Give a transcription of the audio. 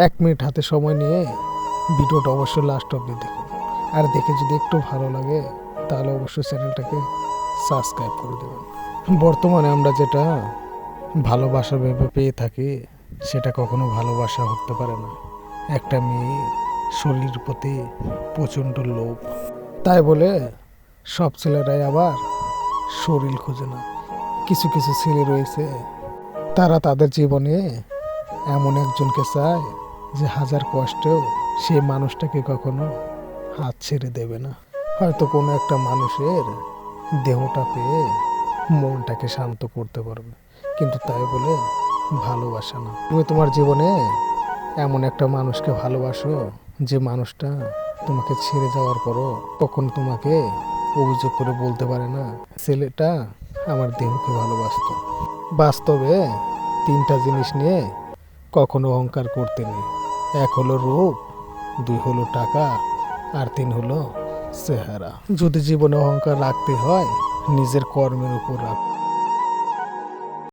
1 minute হাতে সময় নিয়ে ভিডিওটা অবশ্যই লাস্ট অবধি দেখুন। আর দেখে যদি একটু ভালো লাগে তাহলে অবশ্যই চ্যানেলটাকে সাবস্ক্রাইব করে দেবেন। বর্তমানে আমরা যেটা ভালোবাসা ভেবে পেয়ে থাকি সেটা কখনো ভালোবাসা হতে পারে না। একটা মেয়ে শরীরের প্রতি প্রচণ্ড লোভ, তাই বলে সব ছেলেরাই আবার শরীর খোঁজে না। কিছু কিছু ছেলে রয়েছে তারা তাদের জীবনে এমন একজনকে চায় যে হাজার কষ্টেও সেই মানুষটাকে কখনো হাত ছেড়ে দেবে না। হয়তো কোনো একটা মানুষের দেহটা পেয়ে মনটাকে শান্ত করতে পারবে, কিন্তু তাই বলে ভালোবাসা না। তুমি তোমার জীবনে এমন একটা মানুষকে ভালোবাসো যে মানুষটা তোমাকে ছেড়ে যাওয়ার পরও কখনো তোমাকে অভিযোগ করে বলতে পারে না ছেলেটা আমার দেহকে ভালোবাসতো। বাস্তবে 3টা জিনিস নিয়ে কখনো অহংকার করতে নেই। 1 হলো রূপ, 2 হলো টাকা, আর 3 হলো চেহারা। যদি জীবনে অহংকার রাখতে হয় নিজের কর্মের উপর রাখ।